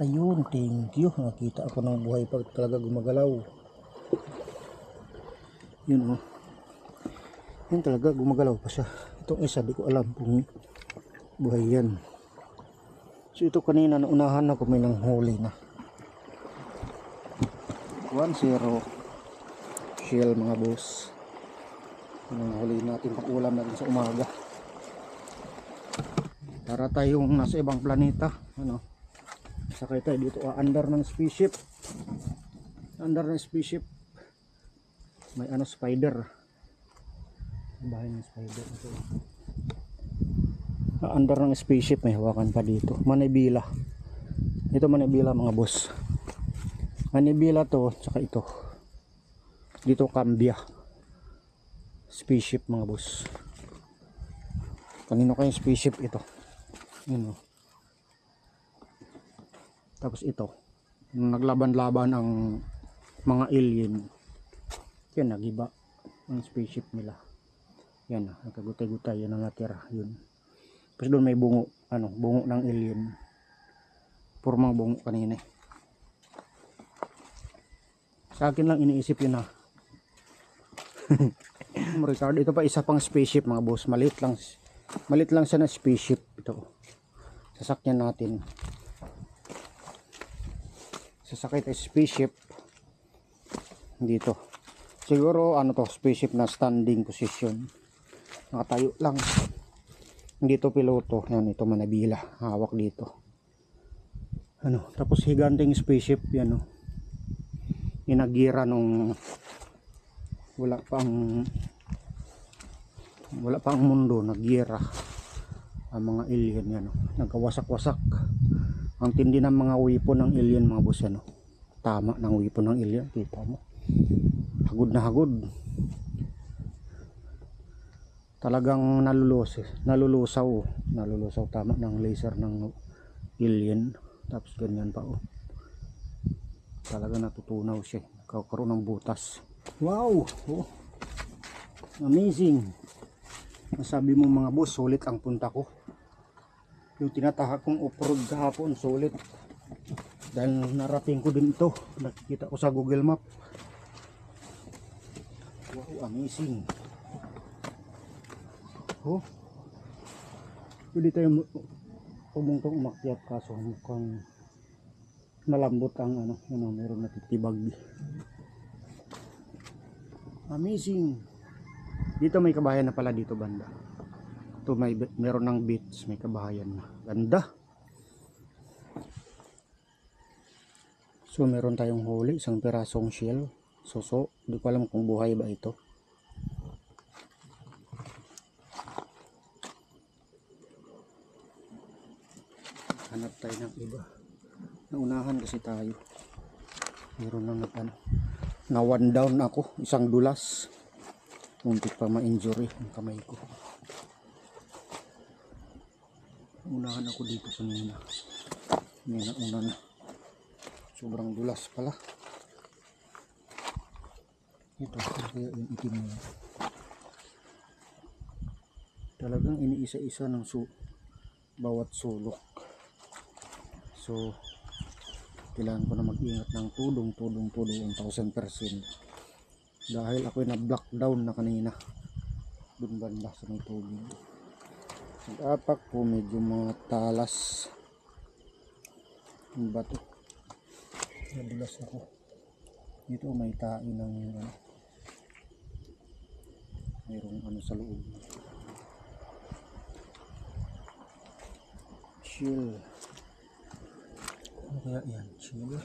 Ayun, thank you. Nakita ako ng buhay pag talaga gumagalaw. Yun oh. Yun talaga gumagalaw pa siya. Itong isa, di ko alam kung buhay yan. So ito kanina naunahan ako, may nanghuli na. 1-0 shell mga boss. Nanghuli natin pang ulam natin sa umaga. Para tayong nasa ibang planeta. Ano? Sakay tayo dito. Under ng spaceship. Under ng spaceship. May ano, spider. Bahay ng spider. Ito. Under ng spaceship, may hawakan pa dito. Manibela. Ito manibela mga boss. Manibela to, tsaka ito. Dito Cambia. Spaceship mga boss. Kanino kayong spaceship ito? Yun o. Tapos ito. Naglaban-laban ang mga alien. Yan, nagiba ang spaceship nila. Yan, nagkagutay-gutay. Yan ang natira. Yun. Tapos doon may bungo. Ano, bungo ng alien. Purmang bungo kanina. Sa akin lang iniisip yun ha. Ricardo, ito pa isa pang spaceship mga boss. Maliit lang siya na spaceship. Ito. Sasakyan natin. Sasakay tayo spaceship. Dito. Siguro ano to, spaceship na standing position. Nakatayo lang. Dito piloto. Yan, ito manibela. Hawak dito. Ano, tapos higanting spaceship yan oh. Inagira nung wala pa ang mundo, nagira ang mga alien yan oh. Nagkawasak-wasak. Ang tindi ng mga weapon ng alien mga boss yan oh. Tama ng weapon ng alien, kita mo. Hagod na hagod. Talagang nalulusaw tama ng laser ng alien. Tapos ganyan pa oh. Talaga natutunaw siya. Kakaroon ng butas. Wow! Oh. Amazing! Masabi mo mga boss, sulit ang punta ko. Yung tinatahak kong off-road kahapon, sulit. Dahil narating ko din ito. Nakikita ko sa Google Map. Wow, amazing! Oh. Pwede tayo pumungtong umakyat kaso mukhang malambot ang ano, meron natitibag. Amazing. Dito may kabahayan na pala dito banda. Ito meron ng beach, may kabahayan na. Ganda. So meron tayong huli, isang pirasong shell. Suso, hindi ko alam kung buhay ba ito. Hanap tayo ng iba. Naunahan kasi tayo. Meron lang na one down ako, isang dulas. Muntik pa ma-injury ang kamay ko. Unahan ako dito kanina. May nauna na. Sobrang dulas pala. Ito, kaya yung itim na. Talagang iniisa-isa ng bawat sulok. So, kailangan ko na mag-ingat ng tudong 1,000%. Dahil ako'y na-block down na kanina. Doon banda sa may tubig. Nag-apak ko, medyo mga talas. Ang bato. Nadulas ako. Dito may tae ng mayroong ano sa loob. Chill. Ano kaya yan? Chill.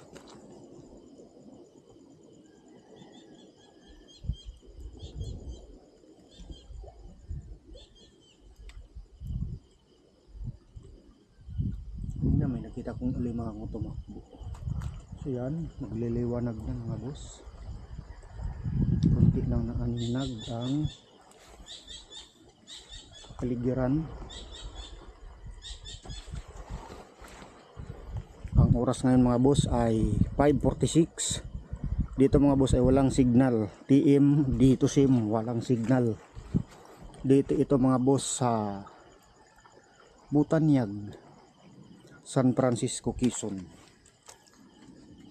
Hindi na may nakita kong alimango tumakbo. So yan, magliliwanag na mga boss. Kunti lang na aninag ang kaligiran. Ang oras ngayon mga boss ay 5:46. Dito mga boss ay walang signal. TM, dito SIM, walang signal. Dito ito mga boss sa Butanyag, San Francisco, Quezon.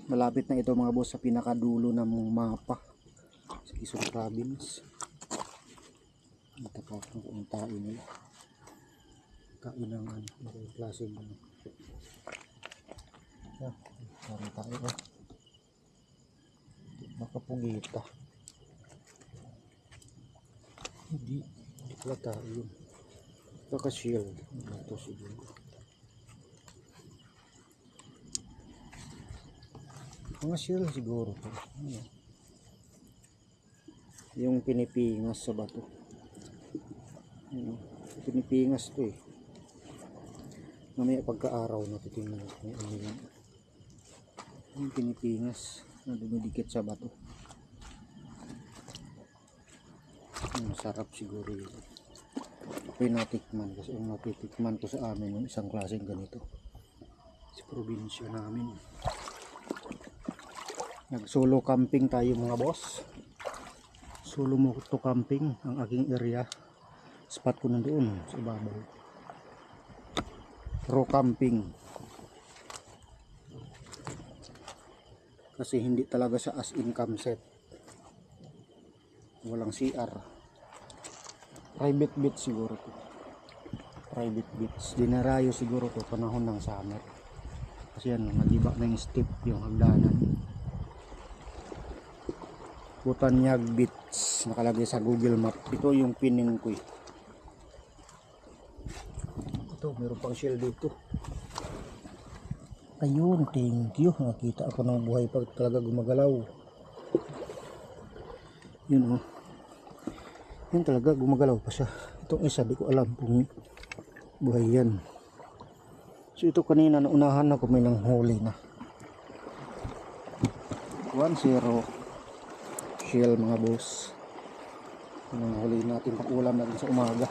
Malapit na ito mga boss sa pinakadulo ng mapa sa Quezon Province. Ito pa kung tain nila. Kain ng klaseng parang tayo makapugita. Hindi pala tayo yun. Kaka-shield ito siguro. Mga shield siguro to. Yung pinipingas sa bato. Pinipingas to eh. Mamaya pagka-araw natitingnan ko yung pinipingas na dumidikit sa bato. Masarap siguro yun. Pinatikman kasi yung natitikman ko sa amin yung isang klaseng ganito sa probinsya namin. Nag solo camping tayo mga boss. Solo moto camping ang aking area. Spot ko nandoon sa ibabaw. Pro camping. Kasi hindi talaga sa as in campsite. Walang CR. Private beach siguro to. Private beach. Dinarayo siguro to panahon ng summer. Kasi yan, nagiba na yung steep yung hagdanan. Butanyag Beach. Nakalagay sa Google Map. Ito yung pining ko eh. Ito, meron pang shell dito. Ayun, thank you. Nakita ako ng buhay pag talaga gumagalaw. Yun oh. Yun talaga gumagalaw pa siya. Itong isa di ko alam kung buhay yan. So ito kanina naunahan ako may nanghuli na. 1-0 shell mga boss. Nanghuli natin pang ulam natin sa umaga.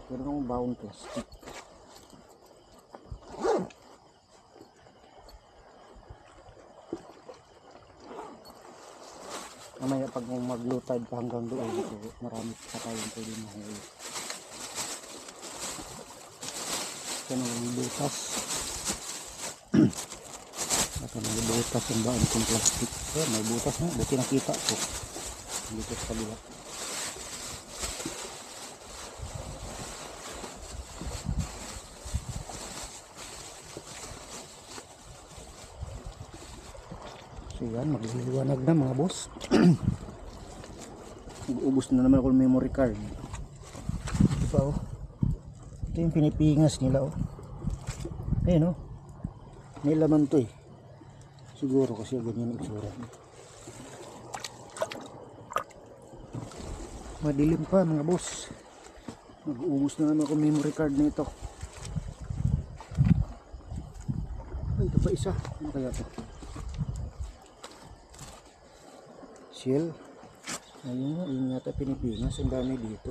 Meron bound plastic. Mamaya pag mag-low tide pa hanggang doon, so marami pa tayong pwede mahuli. Ito na butas. Ito na butas yung baan kong plastic. Ayan, may butas na. Buti nakita ko. Dito sa kabila. So yan, magliliwanag na mga boss. Ubus na naman ako ng memory card. Ito pa oh. Ito yung pinipingas nila oh. Ayun oh. May laman to eh. Siguro kasi ganyan ang itsura. Madilim pa mga boss. Mag-uubos na naman ako memory card nito. Ay, ito pa isa. Ano kaya ito? Shell. Ayun, yun yata Pilipinas. Ang dami dito.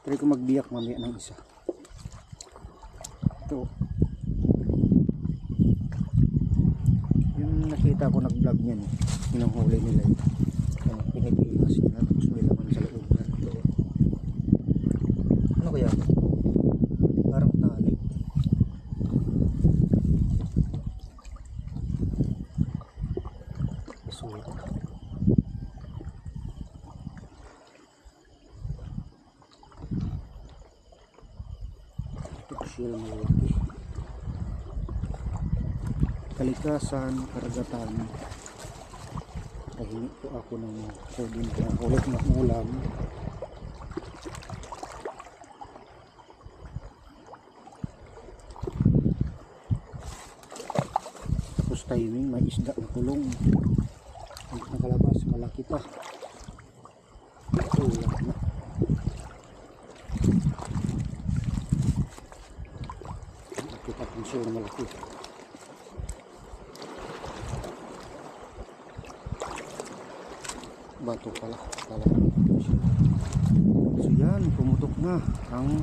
Try ko magbiyak mamaya ng isa. Ito. Yung nakita ko nag-vlog niyan. Pinanghuli nila ito. Pilipinas nila. Tapos may laman sa loob na ito. Ano kaya? Parang tali. Basura. Shell malaki. Kalikasan, karagatan. Pahingi po ako ng pwedeng ulit na ulam. Tapos timing, may isda na kulong. Ang nakalabas, malaki pa. Ulam na. Shell malaki. Bato pala. So yan, pumutok na ang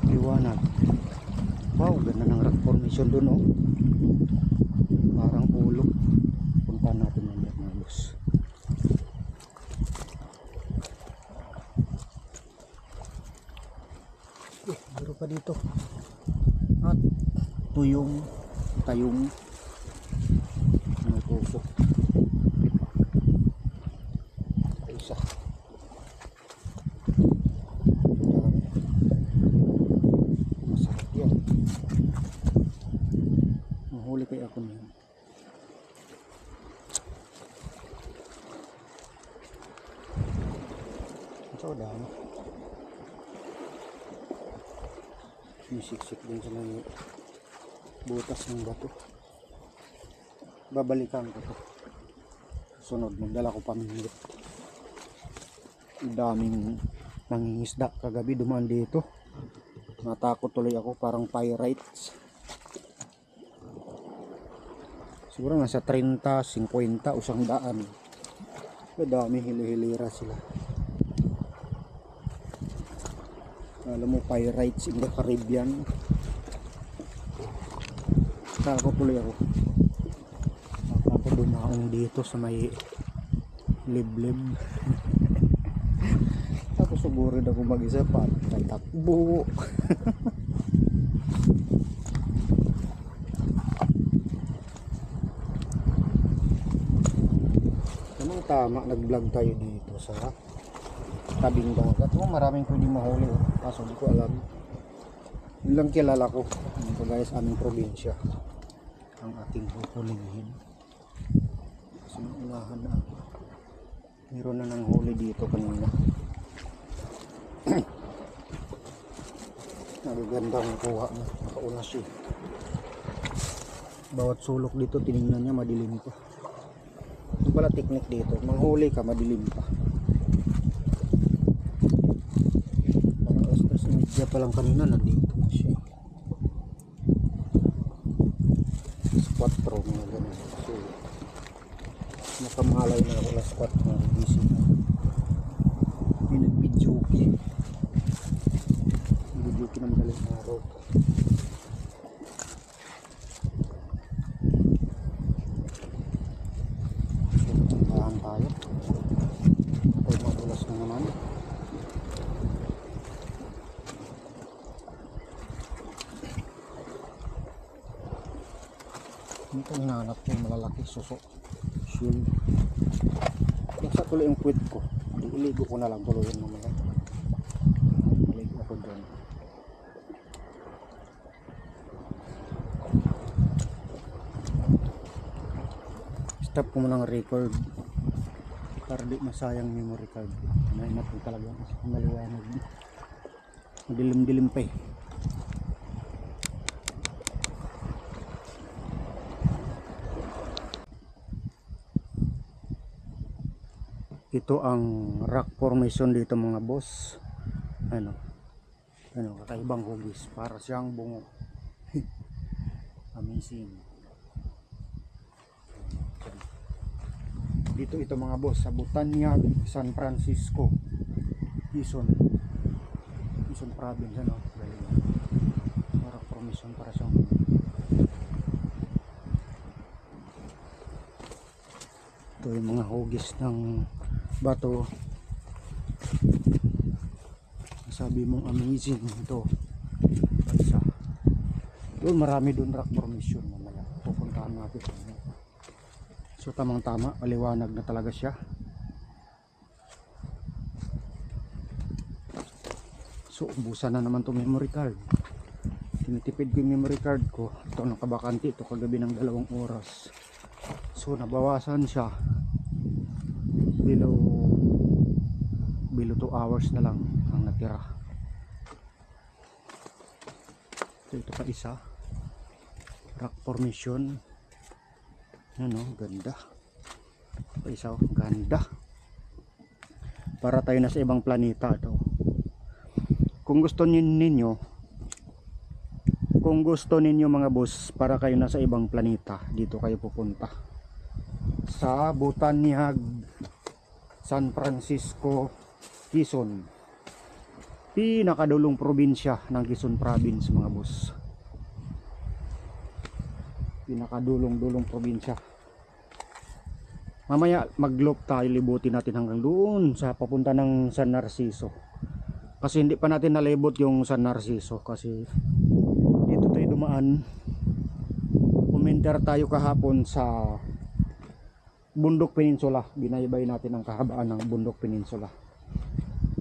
liwanag. Wow, ganda ng rock formation dun oh. Parang ulo. Punta natin ng mga boss. pa dito. At tayong may puso. Isa. Masarap yan. Mahuli kaya ako niyan. So dami. Sisiksik din sa mga butas ng bato. Babalikan ko to. Sunod, magdala ko pamingit. Daming nangingisda kagabi dumaan dito. Natakot tuloy ako, parang pirates. Siguro nasa 30, 50 o 100. Dami, hili-hilira sila. Alam mo, pirates in the Caribbean. Takot tuloy ako. Ako dumaong dito sa may liblib. Tapos suburin ako mag-isa pa. Takbo. Tama, nag-vlog tayo dito sa tabing dagat. Maraming pwedeng mahuli. Kaso di ko alam. Yun lang kilala ko. Ito guys, aming probinsya. Ang ating huhulihin. Kasi unahan na ako. Meron na ng huli dito kanina. Nagagandang kuha na. Nakauna siya. Bawat sulok dito, tinignan niya, madilim pa. Ito pala technique dito, manghuli ka madilim pa. Parang alas media pa lang kanina, nandito na siya. Squat pro mga ganun. So nakamalay na ako na squat na busy na. May nag-videoke ng madaling araw. Tayo ay madulas na naman. Ito hinahanap ko yung malalaki suso shield. Nasa tuloy yung quit ko, iligo ko na lang tuloy yung mamaya. Iligo ako doon. Stop ko muna ng record para di masayang memory card. Nainap ko talaga maliwanag. Madilim-dilim pa eh. Ito ang rock formation dito mga boss. Ano kakaibang hugis. Para siyang bungo. Amazing. Dito ito mga boss sa Butanyag, San Francisco, Quezon province, ano, para formation para siyang ito yung mga hugis ng bato. Sabi mong amazing ito. Isa doon, marami doon rock formation. Mamaya pupuntahan natin. So tamang tama, maliwanag na talaga siya. So ubusan na naman to memory card. Tinitipid ko yung memory card ko. Ito nakabakante ito kagabi ng 2 oras. So nabawasan siya. Below 2 hours na lang ang natira. So ito pa isa. Rock formation. Ano, ganda. Isa, ganda. Para tayo na sa ibang planeta ito. Kung gusto ninyo mga boss, para kayo na sa ibang planeta, dito kayo pupunta. Sa Butanyag, San Francisco, Quezon. Pinakadulong probinsya ng Quezon province mga boss. Pinakadulong probinsya. Mamaya mag-loop tayo, libutin natin hanggang doon sa papunta ng San Narciso. Kasi hindi pa natin nalibot yung San Narciso kasi dito tayo dumaan. Uminter tayo kahapon sa Bundok Peninsula. Binaybay natin ang kahabaan ng Bundok Peninsula.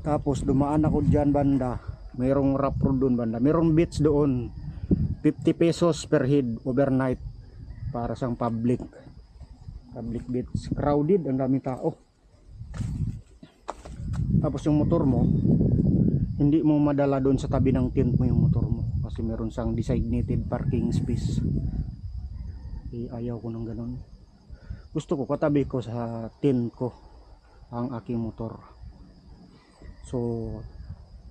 Tapos dumaan ako dyan banda. Mayroong rough road doon banda. Mayroong beach doon. 50 pesos per head overnight para sa public beach. Crowded, ang daming tao. Tapos yung motor mo, hindi mo madala doon sa tabi ng tent mo yung motor mo kasi meron siyang designated parking space. Ayaw ko ng ganun. Gusto ko katabi ko sa tent ko ang aking motor. So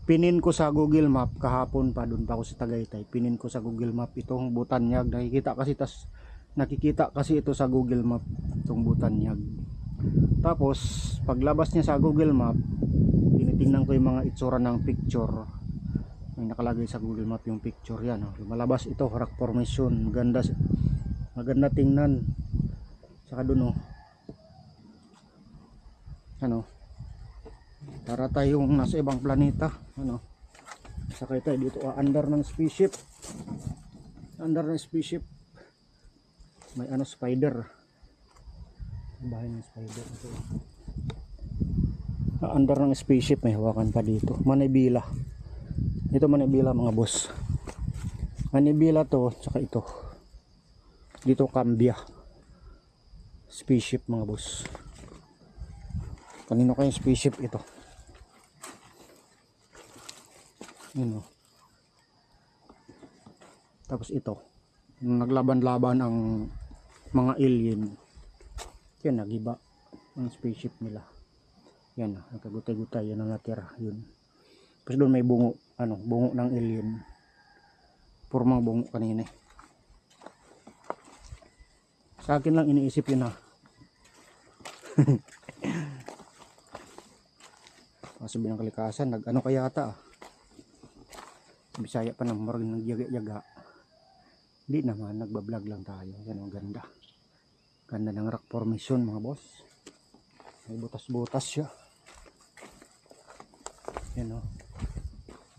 pinin ko sa Google Map kahapon pa, doon pa ako sa Tagaytay. Pinin ko sa Google Map itong Butanyag. Nakikita kasi ito sa Google Map itong Butanyag. Tapos paglabas niya sa Google Map, tinitingnan ko yung mga itsura ng picture. May nakalagay sa Google Map yung picture yan. Lumalabas ito, rock formation. Maganda tingnan. Saka doon para tayong nasa ibang planeta. Sakay tayo dito under ng spaceship. May spider. Bahay ng spider. Under ng spaceship may hawakan pa dito. Manibela. Ito Manibela mga boss. Manibela to, saka ito. Dito Cambia. Spaceship mga boss. Kanino kayong spaceship ito? Tapos ito, naglaban-laban ang mga alien. Yan, nagiba ang spaceship nila. Yan, nagkagutay-gutay, yan ang natira. Yun. Tapos doon may bungo, bungo ng alien. Purmang bungo kanina. Sa akin lang iniisip yun Sabi ng kalikasan, kaya ata Bisaya pa ng marang nagyaga-yaga. Hindi naman, nagbablog lang tayo. Yan ang ganda. Ganda ng rock formation mga boss. May butas-butas siya. Yan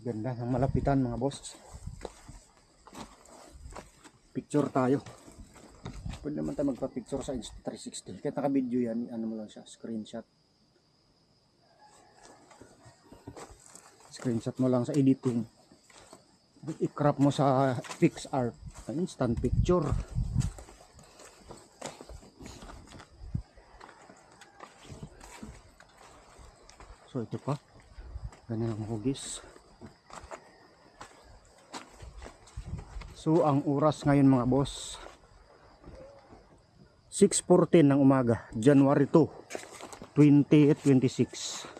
Ganda ng malapitan mga boss. Picture tayo. Pwede naman tayo magpa-picture sa Insta360. Kahit naka-video yan, mo lang siya, screenshot. Screenshot mo lang sa editing. I-crop mo sa PixArt, instant picture. So ito pa, ganyan ang hugis. So ang oras ngayon mga boss, 6:14 ng umaga, January 2, 2026.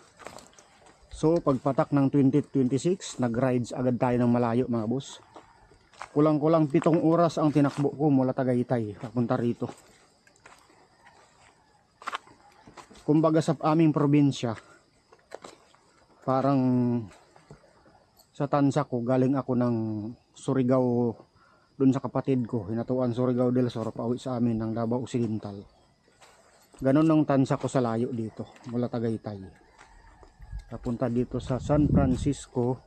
So pagpatak ng 2026, nag-rides agad tayo ng malayo mga boss. Kulang-kulang 7 oras ang tinakbo ko mula Tagaytay papunta rito. Kumbaga sa aming probinsya, parang sa tansa ko, galing ako ng Surigao dun sa kapatid ko, Hinatuan Surigao del Sur, pauwi sa amin ng Davao Occidental. Ganon ang tansa ko sa layo dito mula Tagaytay. Napunta dito sa San Francisco,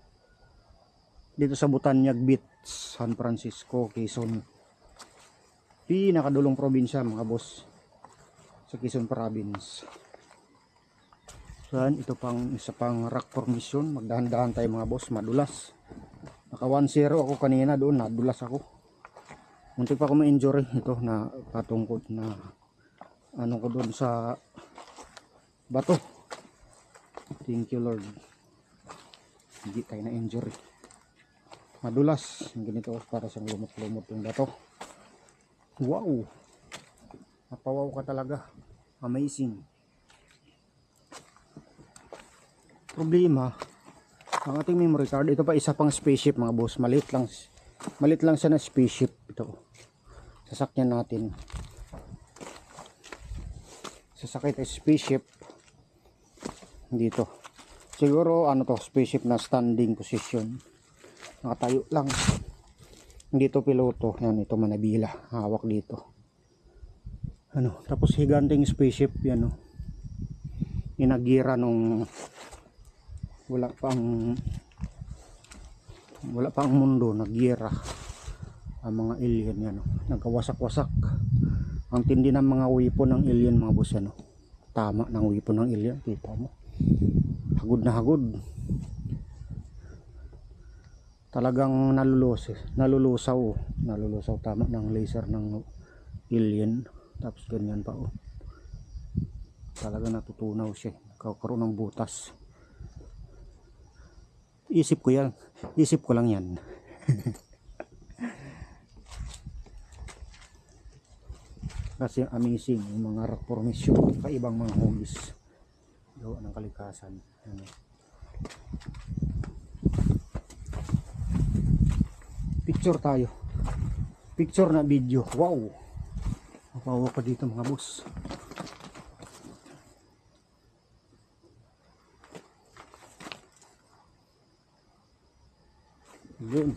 dito sa Butanyag Beach, San Francisco, Quezon. Pinakadulong probinsya mga boss sa Quezon Province. So ito pang isa pang rock formation. Magdahan-dahan tayo mga boss, madulas. Naka 1-0 ako kanina doon, nadulas ako. Muntik pa ako ma-injury ito na patungkot na ko doon sa bato. Thank you Lord. Hindi tayo na injury. Madulas. Ganito para sa lumot-lumot yung bato. Wow. Napawaw ka talaga. Amazing. Problema, ang ating memory card, ito pa isa pang spaceship mga boss. Maliit lang siya na spaceship. Ito. Sasakyan natin. Sasakay tayo spaceship. Dito siguro spaceship na standing position, nakatayo lang. Dito piloto, yan, ito Manibela, hawak dito. Tapos higanting spaceship yan, inagira nung wala pa ang mundo, nagyera ang mga alien yan, oh. Nagkawasak-wasak ang tindi ng mga weapon ng alien mga boss yan, oh. Tama ng weapon ng alien, kita mo, hagod na hagod, talagang nalulusaw, oh. Nalulusaw tama ng laser ng alien. Tapos ganyan pa, oh. Talaga natutunaw siya, nagkakaroon ng butas. Isip ko lang yan. Kasi amazing yung mga rock formation, kaibang mga hugis gawa ng kalikasan. Ano. Picture tayo, picture na video. Wow, mapawa pa dito mga boss. Yun,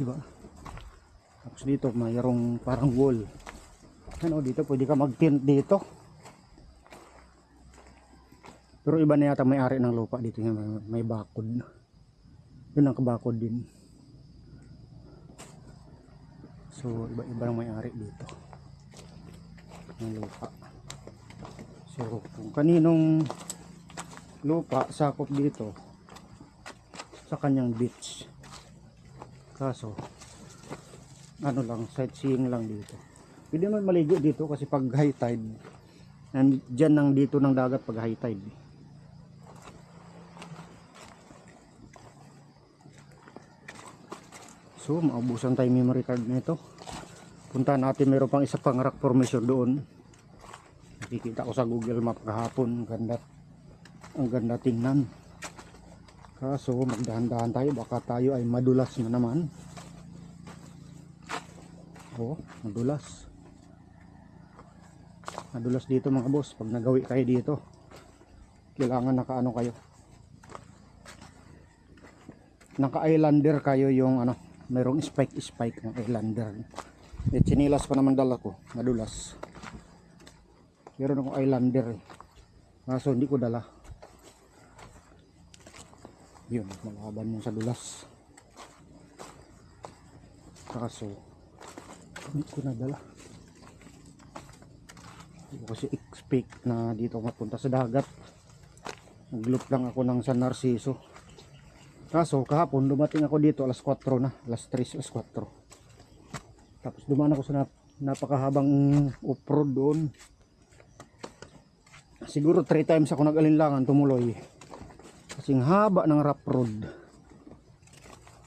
diba? Tapos dito mayroong parang wall. Ano, dito pwede ka mag-tent dito. Pero iba na yata may-ari ng lupa dito, may bakod. Yun ang kabakod din. So iba-iba ang may-ari dito ng lupa. So kung kaninong lupa sakop dito sa kanyang beach, kaso ano lang, sightseeing lang dito. Pwede naman maligo dito kasi pag high tide, dyan nang dito ng dagat pag high tide. So maubusan tayo memory card nito. Punta natin, meron pang isa pang rock formation doon. Nakikita ko sa Google Map kahapon, ang ganda tingnan. Kaso magdahan-dahan tayo, baka tayo ay madulas na naman. Oh, madulas dito mga boss. Pag nagawi kayo dito, kailangan nakaano kayo, naka-islander kayo, yung ano, mayroong spike ng islander. Chinilas pa naman dala ko, madulas. Meron akong islander, kaso hindi ko dala. Yun, malaban yung sa dulas. Kaso hindi ko nadala. Hindi ko kasi expect na dito mapunta sa dagat. Nagloop lang ako ng San Narciso. Kaso kahapon dumating ako dito alas 4 na, alas 3, alas 4. Tapos dumaan ako sa napakahabang off-road doon. Siguro 3 times ako nag-alinlangan tumuloy. Kasing haba ng rough road.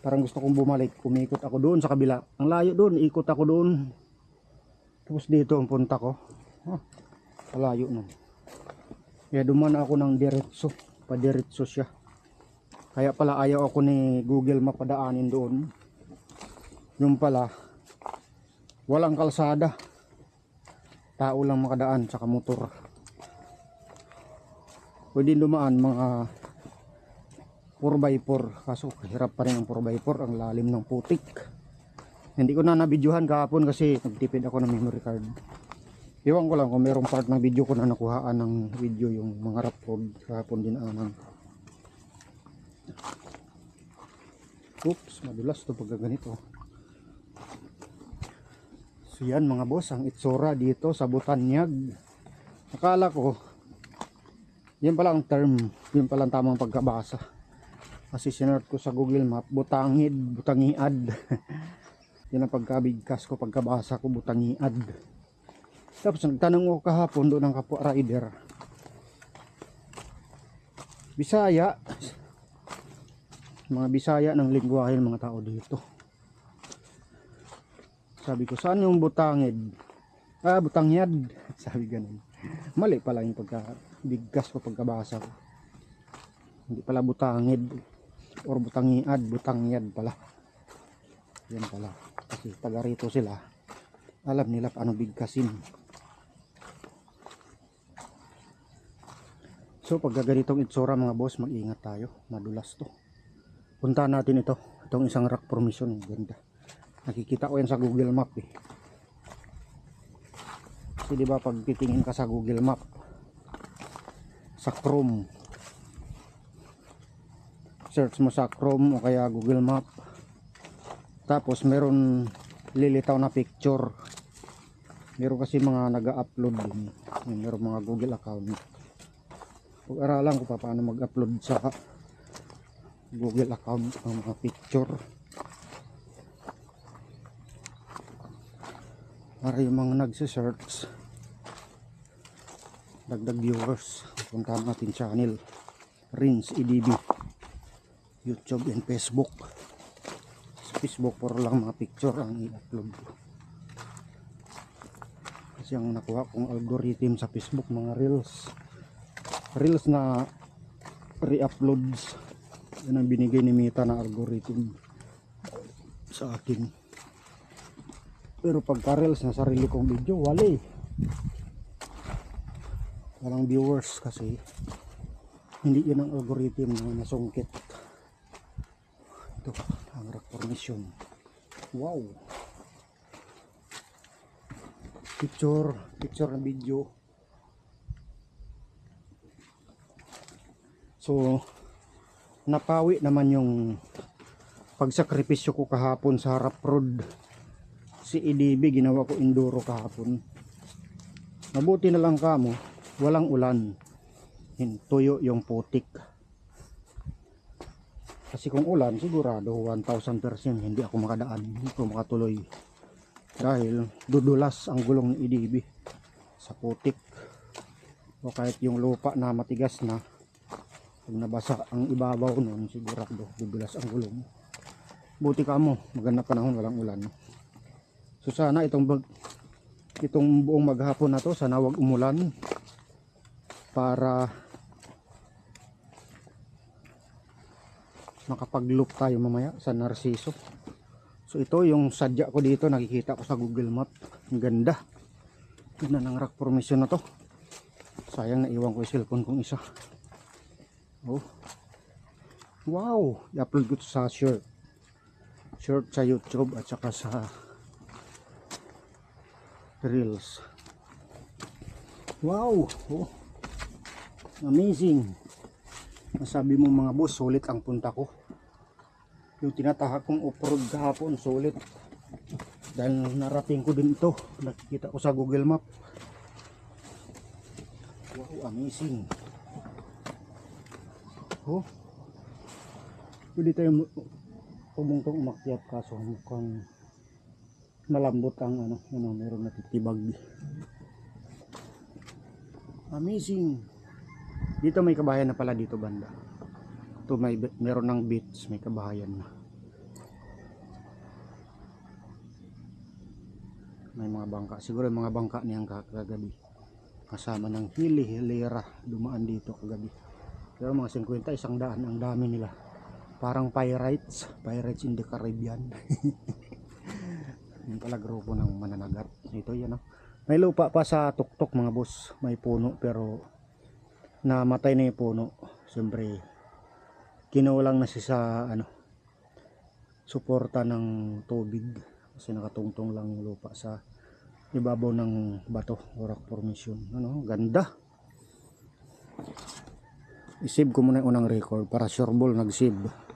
Parang gusto kong bumalik, umikot ako doon sa kabila. Ang layo doon, ikot ako doon. Tapos dito ang punta ko. Malayo nun. Kaya dumaan ako ng diretso, padiretso siya. Kaya pala ayaw ako ni Google Map padaanin doon. Yung pala walang kalsada, tao lang makadaan saka motor. Pwede dumaan mga 4x4, kaso hirap pa rin ang 4x4, ang lalim ng putik. Hindi ko na nabidyohan kahapon kasi nagtipid ako ng memory card. Iwan ko lang kung merong part ng video ko na nakuhaan ng video yung mga rough road kahapon din anang. Oops, madulas to pag ganito. So yan mga boss, ang itsura dito sa Butanyag. Akala ko yan pala ang term, yun pala ang tamang pagkabasa. Kasi sinert ko sa Google Map, Butangid, Butangiad. Yan ang pagkabigkas ko, pagkabasa ko, Butangiad. Tapos nagtanong ko kahapon doon ng kapwa rider, Bisaya, mga Bisaya ng lingwahe ng mga tao dito. Sabi ko, saan yung Butangid? Butangiad. Sabi ganun. Mali pala yung pagkabigkas ko, pagkabasa ko. Hindi pala Butangid or Butangiad, Butangiad pala. Yan pala. Kasi taga rito sila, alam nila paano bigkasin. So pag ganitong itsura mga boss, mag-ingat tayo, madulas to. Puntahan natin itong isang rock formation, ganda. Nakikita ko yan sa Google Map eh. Kasi diba pag titingin ka sa Google Map, sa Chrome, search mo sa Chrome o kaya Google Map. Tapos meron lilitaw na picture. Meron kasi mga nag-upload din. Meron mga Google account. Pag-aralan ko pa paano mag-upload sa Google account ng mga picture. Para yung mga nagsisearch, dagdag viewers, puntahan natin channel Rins EDB, YouTube and Facebook. Sa Facebook puro lang mga picture ang i-upload ko. Kasi ang nakuha kong algorithm sa Facebook, mga reels na re-uploads, yan ang binigay ni Meta na algorithm sa akin. Pero pagka reels na sarili kong video, walang viewers kasi hindi yun ang algorithm na nasungkit. Ito ang recognition. Wow, picture na video. So napawi naman yung pagsakripisyo ko kahapon sa harap road. Si EDB ginawa ko enduro kahapon. Mabuti na lang kamo, walang ulan. Tuyo yung putik. Kasi kung ulan, sigurado 1000% hindi ako makadaan, hindi ko makatuloy. Dahil dudulas ang gulong ni EDB sa putik. O kahit yung lupa na matigas na, pag nabasa ang ibabaw nun, sigurado dudulas ang gulong. Buti kamo, maganda panahon, walang ulan. So sana itong buong maghapon na to, sana wag umulan para makapag-loop tayo mamaya sa Narciso. So ito yung sadya ko dito, nakikita ko sa Google Map. Ang ganda. Ganda ng rock formation na to. Sayang naiwan ko yung cellphone kong isa. Oh. Wow, i-upload ko sa short sa YouTube at saka sa Reels. Wow, oh, amazing. Masabi mo mga boss, sulit ang punta ko. Yung tinatahak kong off-road kahapon, sulit. Dahil narating ko din ito, nakikita ko sa Google Map. Wow, amazing. Oh, pwede tayo pumungtong umakyat, kaso mukhang malambot ang meron natitibag. Amazing. Dito may kabahayan na pala dito banda. Ito meron ng beach, may kabahayan na. May mga bangka, siguro yung mga bangka niyang kagabi. Kasama ng hilera dumaan dito kagabi. Pero mga 50, 100 ang dami nila. Parang pirates in the Caribbean. Yung pala grupo ng mananagat. Ito yan, oh. May lupa pa sa tuktok mga boss. May puno pero namatay na yung puno. Siyempre kinulang na siya sa suporta ng tubig. Kasi nakatungtong lang yung lupa sa ibabaw ng bato o rock formation. Ganda. I-save ko muna yung unang record para sureball nag-save.